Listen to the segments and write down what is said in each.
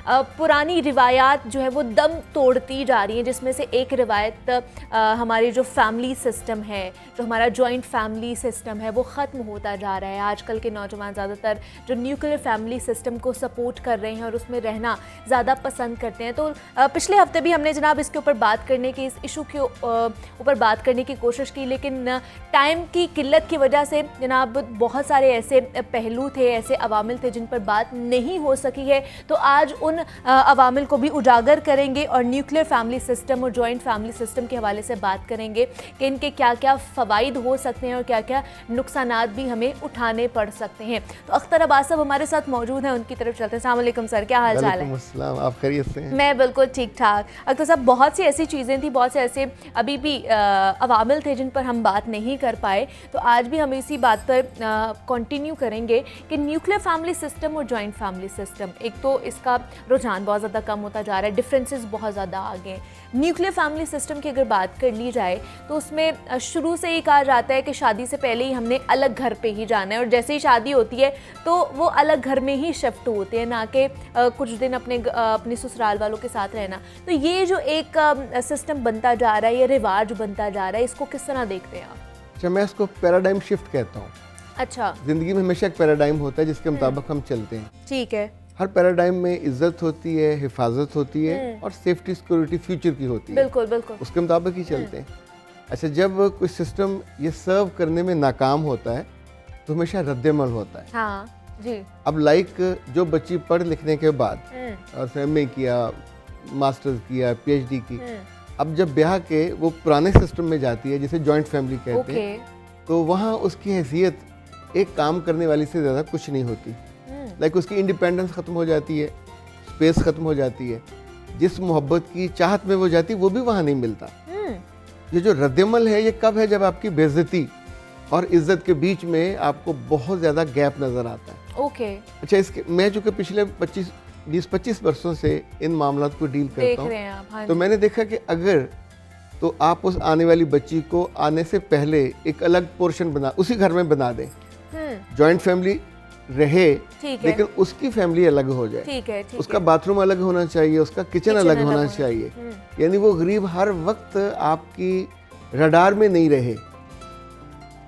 पुरानी रिवायात जो है वो दम तोड़ती जा रही हैं, जिसमें से एक रिवायत हमारी जो फैमिली सिस्टम है, जो हमारा जॉइंट फैमिली सिस्टम है, वो ख़त्म होता जा रहा है। आजकल के नौजवान ज़्यादातर जो न्यूक्लियर फैमिली सिस्टम को सपोर्ट कर रहे हैं और उसमें रहना ज़्यादा पसंद करते हैं। तो पिछले हफ्ते भी हमने जनाब इसके ऊपर बात करने की, इस इशू के ऊपर बात करने की कोशिश की, लेकिन टाइम की किल्लत की वजह से जनाब बहुत सारे ऐसे पहलू थे, ऐसे अवामिल थे जिन पर बात नहीं हो सकी है। तो आज उन अवामिल को भी उजागर करेंगे और न्यूक्लियर फैमिली सिस्टम और जॉइंट फैमिली सिस्टम के हवाले से बात करेंगे कि इनके क्या क्या फ़वाइद हो सकते हैं और क्या क्या नुकसानात भी हमें उठाने पड़ सकते हैं। तो अख्तर अब्बास साहब हमारे साथ मौजूद हैं, उनकी तरफ चलते हैं। अस्सलाम वालेकुम सर, क्या हाल चाल है? अस्सलाम, आप खैरियत से हैं? मैं बिल्कुल ठीक ठाक। अख्तर साहब, बहुत सी ऐसी चीज़ें थी, बहुत से ऐसे अभी भी अवामिल थे जिन पर हम बात नहीं कर पाए। तो आज भी हम इसी बात पर कंटिन्यू करेंगे कि न्यूक्लियर फैमिली सिस्टम और जॉइंट फैमिली सिस्टम, एक तो इसका रुझान बहुत ज़्यादा कम होता जा रहा है, डिफरेंसेस बहुत ज़्यादा आ गए हैं। न्यूक्लियर फैमिली सिस्टम की अगर बात कर ली जाए तो उसमें शुरू से ही कहा जाता है कि शादी से पहले ही हमने अलग घर पे ही जाना है, और जैसे ही शादी होती है तो वो अलग घर में ही शिफ्ट होते हैं, ना कि कुछ दिन अपने ससुराल वालों के साथ रहना। तो ये जो एक सिस्टम बनता जा रहा है, ये रिवाज बनता जा रहा है, इसको किस तरह देखते हैं आप? अच्छा, मैं इसको पैराडाइम शिफ्ट कहता हूँ। अच्छा, जिंदगी में हमेशा एक पैराडाइम होता है जिसके मुताबिक हम चलते हैं। ठीक है। हर पैराडाइम में इज्जत होती है, हिफाजत होती है और सेफ्टी सिक्योरिटी फ्यूचर की होती है। बिल्कुल बिल्कुल, उसके मुताबिक ही चलते हैं। अच्छा, जब कोई सिस्टम ये सर्व करने में नाकाम होता है तो हमेशा रद्दमल होता है। हाँ जी। अब जो बच्ची पढ़ लिखने के बाद और एमए किया, मास्टर्स किया, पीएचडी की, अब जब ब्याह के वो पुराने सिस्टम में जाती है जिसे जॉइंट फैमिली कहते हैं, तो वहाँ उसकी हैसियत एक काम करने वाली से ज़्यादा कुछ नहीं होती। लाइक उसकी इंडिपेंडेंस ख़त्म हो जाती है, स्पेस ख़त्म हो जाती है, जिस मोहब्बत की चाहत में वो जाती वो भी वहाँ नहीं मिलता। ये जो रद्दमल है ये कब है? जब आपकी बेइज्जती और इज्जत के बीच में आपको बहुत ज़्यादा गैप नज़र आता है। ओके। अच्छा, इसके मैं चूँकि पिछले 20-25 वर्षों से इन मामलों को डील करता हूँ, हाँ, तो मैंने देखा कि अगर तो आप उस आने वाली बच्ची को आने से पहले एक अलग पोर्शन उसी घर में बना दें, जॉइंट फैमिली रहे लेकिन उसकी फैमिली अलग हो जाए। ठीक है, उसका बाथरूम अलग होना चाहिए, उसका किचन अलग होना चाहिए, यानी वो गरीब हर वक्त आपकी रडार में नहीं रहे।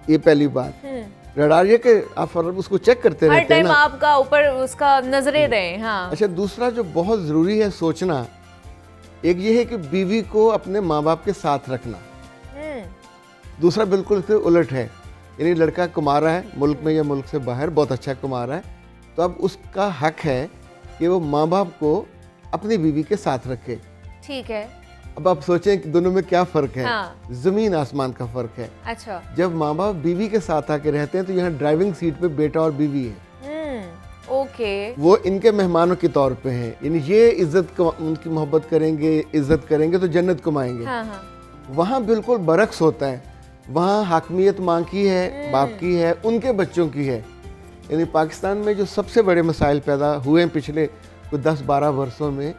ये पहली बात। रडार ये कि आप उसको चेक करते रहते हैं ना, आपका ऊपर उसका नजरें रहे। हाँ। अच्छा, दूसरा जो बहुत ज़रूरी है सोचना, एक ये है कि बीवी को अपने माँ बाप के साथ रखना। दूसरा बिल्कुल इसके उलट है, यानी लड़का कमा रहा है मुल्क में या मुल्क से बाहर, बहुत अच्छा कमा रहा है, तो अब उसका हक है कि वो माँ बाप को अपनी बीवी के साथ रखे। ठीक है। अब आप सोचें कि दोनों में क्या फ़र्क है। हाँ। ज़मीन आसमान का फ़र्क है। अच्छा। जब माँ बाप बीवी के साथ आके रहते हैं तो यहाँ ड्राइविंग सीट पे बेटा और बीवी है। ओके। वो इनके मेहमानों के तौर पे हैं, यानी ये उनकी मोहब्बत करेंगे, इज्जत करेंगे तो जन्नत कमाएंगे। हाँ हाँ। वहाँ बिल्कुल बरक्स होता है, वहाँ हाकमियत माँ की है, बाप की है, उनके बच्चों की है। यानी पाकिस्तान में जो सबसे बड़े मसाइल पैदा हुए हैं पिछले 10-12 वर्षों में,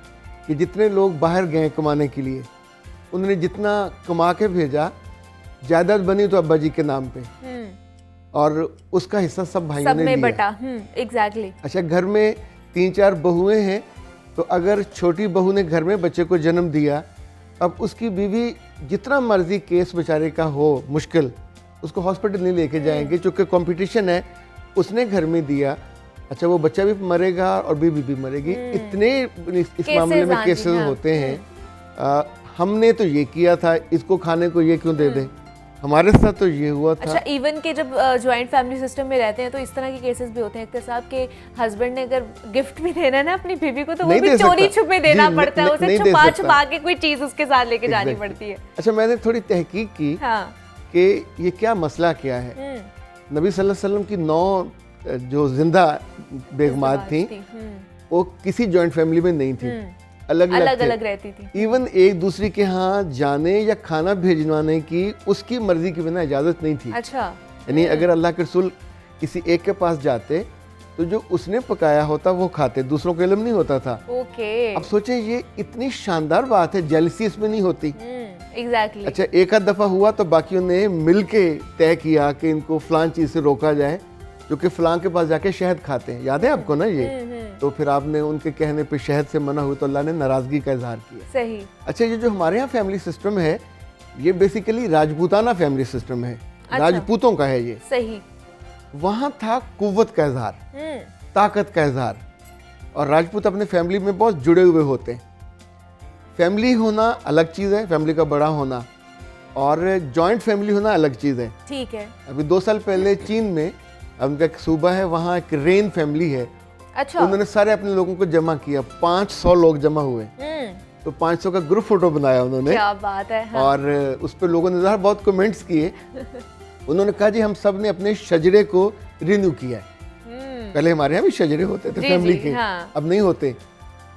कि जितने लोग बाहर गए कमाने के लिए, उन्होंने जितना कमा के भेजा, जायदाद बनी तो अब्बा जी के नाम पे, और उसका हिस्सा सब भाइयों ने लिया। बटा। एग्जैक्टली। अच्छा, घर में 3-4 बहुएं हैं, तो अगर छोटी बहू ने घर में बच्चे को जन्म दिया, अब उसकी बीवी जितना मर्जी केस बेचारे का हो मुश्किल, उसको हॉस्पिटल नहीं लेके जाएंगे क्योंकि कंपटीशन है, उसने घर में दिया। अच्छा, वो बच्चा भी मरेगा और बीवी भी मरेगी। इतने इस मामले में केसेस होते हैं। हमने तो ये किया था, इसको खाने को ये क्यों दे दें, हमारे साथ तो ये हुआ था। अच्छा, इवन के जब जॉइंट फैमिली सिस्टम में रहते हैं तो इस तरह के केसेस भी होते हैं अख्तर साहब के हस्बैंड ने अगर गिफ्ट भी देना है ना अपनी बीवी को, तो वो भी चोरी छुपे देना पड़ता है, उसे छुपा के कोई चीज उसके साथ लेके जानी पड़ती है। अच्छा, मैंने थोड़ी तहकीक की कि ये क्या मसला क्या है। नबी सल्लल्लाहु अलैहि वसल्लम की 9 जो जिंदा बेगमात थी, वो किसी जॉइंट फैमिली में नहीं थी, अलग अलग रहती थी। इवन एक दूसरे के यहाँ जाने या खाना भेजवाने की उसकी मर्जी के बिना इजाज़त नहीं थी। अच्छा। यानी अगर अल्लाह के रसूल किसी एक के पास जाते तो जो उसने पकाया होता वो खाते, दूसरों को इल्म नहीं होता था। ओके। अब सोचे ये इतनी शानदार बात है, जेलसी इसमें नहीं होती। एग्जैक्टली। अच्छा, एक आध दफ़ा हुआ तो बाकियों ने मिल के तय किया कि इनको फलां चीज़ से रोका जाए, जो कि फलां के पास जाके शहद खाते हैं, याद है आपको ना ये। तो फिर आपने उनके कहने पे शहद से मना हुआ तो अल्लाह ने नाराज़गी का इजहार किया। सही। अच्छा, ये जो हमारे यहाँ फैमिली सिस्टम है ये बेसिकली राजपूताना फैमिली सिस्टम है। अच्छा। राजपूतों का है ये। सही। वहाँ था कुव्वत का इजहार, ताकत का इजहार, और राजपूत अपने फैमिली में बहुत जुड़े हुए होते हैं। फैमिली होना अलग चीज़ है, फैमिली का बड़ा होना, और जॉइंट फैमिली होना अलग चीज़ है। ठीक है। अभी 2 साल पहले चीन में उनका एक सूबा है, वहाँ एक रेन फैमिली है। अच्छा। उन्होंने सारे अपने लोगों को जमा किया, 500 लोग जमा हुए। तो 500 का ग्रुप फोटो बनाया उन्होंने। क्या बात है। हाँ। और उस पर लोगों ने बहुत कमेंट्स किए। उन्होंने कहा जी हम सब ने अपने शजरे को रिन्यू किया है। पहले हमारे यहाँ भी शजरे होते थे फैमिली के, हाँ। अब नहीं होते।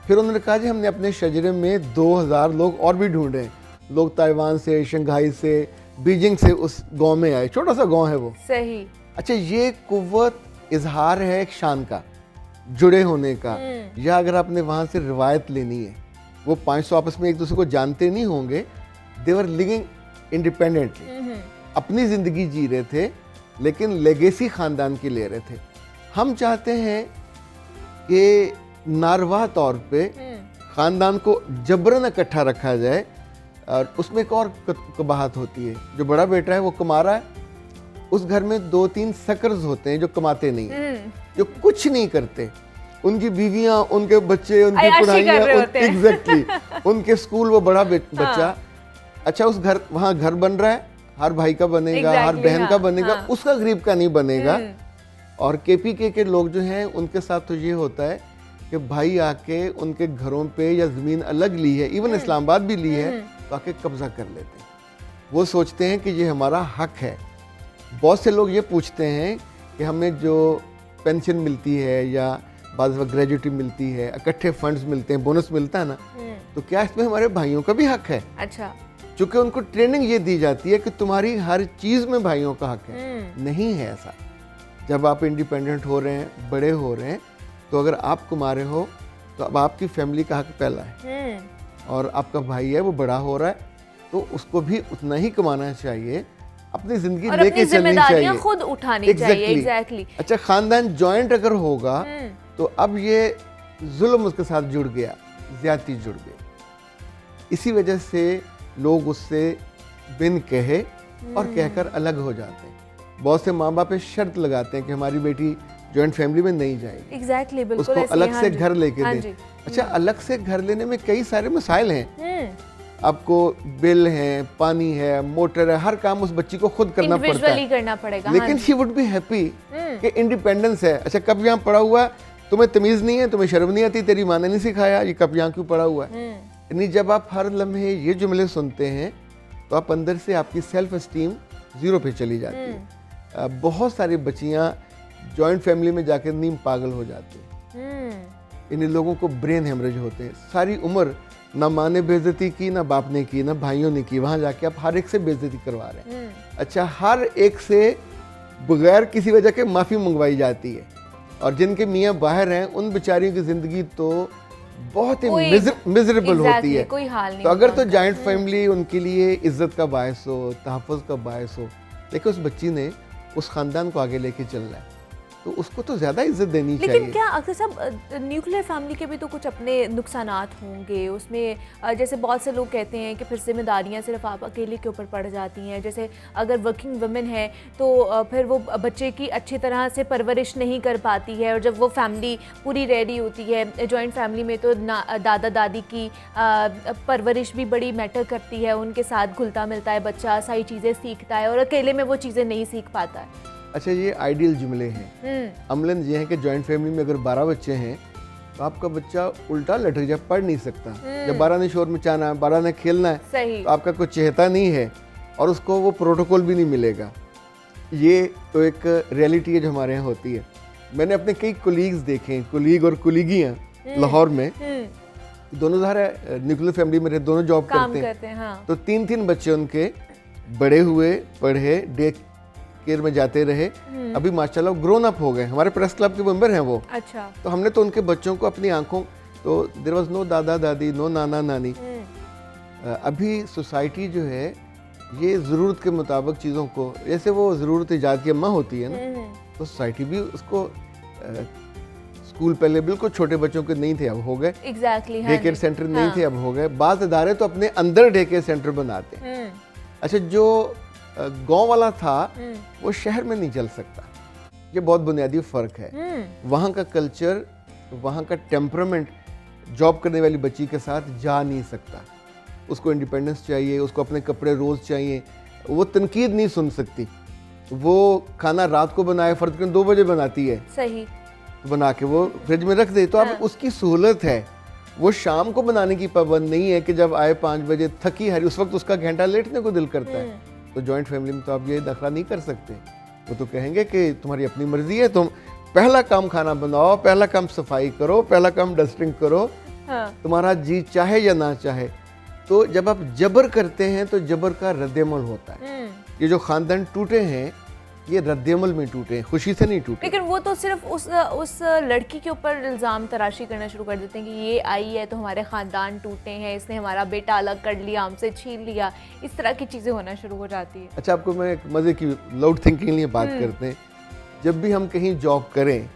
फिर उन्होंने कहा जी हमने अपने शजरे में 2000 लोग और भी ढूंढे हैं। लोग ताइवान से, शंघाई से, बीजिंग से उस गांव में आए। छोटा सा गांव है वो। सही। अच्छा, ये कुव्वत इजहार है एक शान का, जुड़े होने का। या अगर आपने वहाँ से रिवायत लेनी है, वो 500 आपस में एक दूसरे को जानते नहीं होंगे। दे वर लिविंग इंडिपेंडेंटली, अपनी ज़िंदगी जी रहे थे, लेकिन लेगेसी ख़ानदान की ले रहे थे। हम चाहते हैं कि नारवा तौर पे ख़ानदान को जबरन इकट्ठा रखा जाए, और उसमें एक और कबाहत होती है। जो बड़ा बेटा है वो कमा रहा है, उस घर में 2-3 सकर्स होते हैं जो कमाते नहीं हैं, जो कुछ नहीं करते। उनकी बीवियां, उनके बच्चे, उनकी पढ़ाइयाँ, एग्जैक्टली उनके स्कूल, वो बड़ा बच्चा। अच्छा, उस घर, वहाँ घर बन रहा है, हर भाई का बनेगा, हर बहन का बनेगा, उसका गरीब का नहीं बनेगा। और केपीके के लोग जो हैं उनके साथ तो ये होता है कि भाई आके उनके घरों पे या ज़मीन अलग ली है, इवन इस्लामाबाद भी ली है, तो आके कब्जा कर लेते हैं। वो सोचते हैं कि ये हमारा हक है। बहुत से लोग ये पूछते हैं कि हमें जो पेंशन मिलती है या बाद वक्त ग्रेजुएटी मिलती है, इकट्ठे फंड्स मिलते हैं, बोनस मिलता है ना, तो क्या इसमें हमारे भाइयों का भी हक है? अच्छा। चूंकि उनको ट्रेनिंग ये दी जाती है कि तुम्हारी हर चीज़ में भाइयों का हक है। नहीं है ऐसा। जब आप इंडिपेंडेंट हो रहे हैं, बड़े हो रहे हैं, तो अगर आप कमा रहे हो तो अब आपकी फैमिली का हक पहला है, और आपका भाई है वो बड़ा हो रहा है, तो उसको भी उतना ही कमाना चाहिए, अपनी जिंदगी लेके चलनी चाहिए, खुद उठानी चाहिए। एग्जैक्टली। अच्छा, खानदान जॉइंट अगर होगा तो अब ये जुल्म उसके साथ जुड़ गया, ज्यादती जुड़ गई। इसी वजह से लोग उससे बिन कहे और कहकर अलग हो जाते हैं। बहुत से माँ बाप पे शर्त लगाते हैं कि हमारी बेटी जॉइंट फैमिली में नहीं जाएगी। एग्जैक्टली, बिल्कुल उसको ऐसे। अलग से घर लेके दें। अच्छा, अलग से घर लेने में कई सारे मसाइल हैं। आपको बिल है, पानी है, मोटर है, हर काम उस बच्ची को खुद करना पड़ता है, करना पड़ेगा। लेकिन शी वुड बी हैप्पी कि इंडिपेंडेंस है। अच्छा, कब यहाँ पड़ा हुआ, तुम्हें तमीज़ नहीं है, तुम्हें शर्म नहीं आती, तेरी माँ ने नहीं सिखाया, ये कब यहाँ क्यों पड़ा हुआ है? यानी जब आप हर लम्हे ये जुमले सुनते हैं तो आप अंदर से, आपकी सेल्फ एस्टीम 0 पे चली जाती है। बहुत सारी बच्चियाँ जॉइंट फैमिली में जाकर नीम पागल हो जाती हैं। इन लोगों को ब्रेन हेमरेज होते हैं। सारी उम्र ना माँ ने बेइज्जती की, ना बाप ने की, ना भाइयों ने की, वहाँ जाके आप हर एक से बेइज्जती करवा रहे हैं। अच्छा, हर एक से बगैर किसी वजह के माफ़ी मंगवाई जाती है, और जिनके मियाँ बाहर हैं उन बेचारियों की ज़िंदगी तो बहुत ही मिजरेबल होती है। कोई हाल नहीं। तो अगर तो जॉइंट फैमिली उनके लिए इज्जत का बायस हो, तहफ़्फ़ुज़ का बायस हो, लेकिन उस बच्ची ने उस ख़ानदान को आगे लेके चलना है, तो उसको तो ज़्यादा इज्जत देनी चाहिए। लेकिन क्या अक्सर सब न्यूक्लियर फैमिली के भी तो कुछ अपने नुकसानात होंगे उसमें। जैसे बहुत से लोग कहते हैं कि फिर जिम्मेदारियां सिर्फ आप अकेले के ऊपर पड़ जाती हैं। जैसे अगर वर्किंग वुमेन है तो फिर वो बच्चे की अच्छी तरह से परवरिश नहीं कर पाती है, और जब वो फैमिली पूरी रेडी होती है, जॉइंट फैमिली में तो दादा दादी की परवरिश भी बड़ी मैटर करती है, उनके साथ घुलता मिलता है बच्चा, सारी चीज़ें सीखता है, और अकेले में वो चीज़ें नहीं सीख पाता है। अच्छा, ये आइडियल जुमले हैं। अमलन ये है कि जॉइंट फैमिली में अगर 12 बच्चे हैं तो आपका बच्चा उल्टा लटक जाए, पढ़ नहीं सकता। जब 12 ने शोर मचाना है, 12 ने खेलना है, तो आपका कोई चेहता नहीं है, और उसको वो प्रोटोकॉल भी नहीं मिलेगा। ये तो एक रियलिटी है जो हमारे यहाँ होती है। मैंने अपने कई कोलीग्स देखे, कोलीग और कोलीगियाँ लाहौर में, दोनों ज़ाहिर न्यूक्लियर फैमिली में रहे, दोनों जॉब करते हैं। हाँ। तो 3-3 बच्चे उनके बड़े हुए, पढ़े, डे केयर में जाते रहे, अभी माशाल्लाह ग्रोन अप हो गए, हमारे प्रेस क्लब के मेंबर हैं वो। अच्छा। तो हमने तो उनके बच्चों को अपनी आंखों, तो देयर वाज नो दादा दादी, नो नाना नानी। अभी सोसाइटी जो है ये ज़रूरत के मुताबिक चीज़ों को, जैसे वो ज़रूरत ईजाद की अम्मा होती है ना, तो सोसाइटी भी उसको स्कूल पहले बिल्कुल छोटे बच्चों के नहीं थे, अब हो गए। एग्जैक्टली डे केयर सेंटर नहीं थे, अब हो गए। बाज़ इदारे तो अपने अंदर डे केयर सेंटर बनाते हैं। अच्छा, जो गांव वाला था वो शहर में नहीं चल सकता। ये बहुत बुनियादी फ़र्क है। वहाँ का कल्चर, वहाँ का टेम्परामेंट जॉब करने वाली बच्ची के साथ जा नहीं सकता। उसको इंडिपेंडेंस चाहिए, उसको अपने कपड़े रोज़ चाहिए, वो तनकीद नहीं सुन सकती। वो खाना रात को बनाए, फर्ज करें 2 बजे बनाती है, सही बना के वो फ्रिज में रख दे, तो अब उसकी सहूलत है। वो शाम को बनाने की पाबंद नहीं है कि जब आए 5 बजे थकी हारी, उस वक्त उसका घंटा लेटने को दिल करता है। तो जॉइंट फैमिली में तो आप ये दखला नहीं कर सकते। वो तो कहेंगे कि तुम्हारी अपनी मर्जी है, तुम पहला काम खाना बनाओ, पहला काम सफाई करो, पहला काम डस्टिंग करो, तुम्हारा जी चाहे या ना चाहे। तो जब आप जबर करते हैं तो जबर का रद्देमल होता है। ये जो खानदान टूटे हैं, ये रद्देमल में टूटे हैं, खुशी से नहीं टूटे। लेकिन वो तो सिर्फ उस लड़की के ऊपर इल्ज़ाम तराशी करना शुरू कर देते हैं कि ये आई है तो हमारे ख़ानदान टूटे हैं, इसने हमारा बेटा अलग कर लिया, हमसे छीन लिया, इस तरह की चीज़ें होना शुरू हो जाती है। अच्छा, आपको मैं एक मज़े की लाउड थिंकिंग के लिए बात करते हैं। जब भी हम कहीं जॉब करें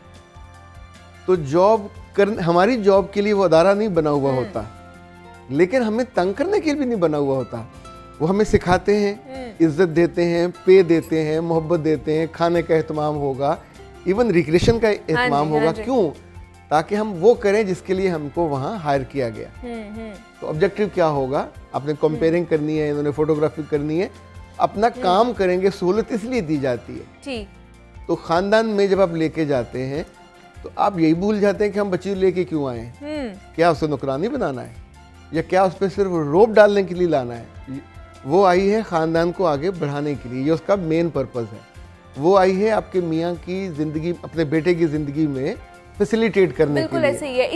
तो हमारी जॉब के लिए वो अदारा नहीं बना हुआ होता, लेकिन हमें तंग करने के लिए भी नहीं बना हुआ होता। वो हमें सिखाते हैं, इज्जत देते हैं, पे देते हैं, मोहब्बत देते हैं, खाने का एहतमाम होगा, इवन रिक्रिएशन का एहतमाम होगा। क्यों? ताकि हम वो करें जिसके लिए हमको वहाँ हायर किया गया। तो ऑब्जेक्टिव क्या होगा? आपने कंपेयरिंग करनी है, इन्होंने फोटोग्राफी करनी है, अपना काम करेंगे। सहूलत इसलिए दी जाती है। तो खानदान में जब आप लेके जाते हैं तो आप यही भूल जाते हैं कि हम बच्ची लेके क्यों आए हैं। क्या उसे नौकरानी बनाना है, या क्या उस पर सिर्फ रोब डालने के लिए लाना है? वो आई है खानदान को आगे बढ़ाने के लिए, ये उसका मेन पर्पस है। वो आई है आपके मियाँ की ज़िंदगी, अपने बेटे की ज़िंदगी में फैसिलिटेट करने के लिए। बिल्कुल ऐसे ही है।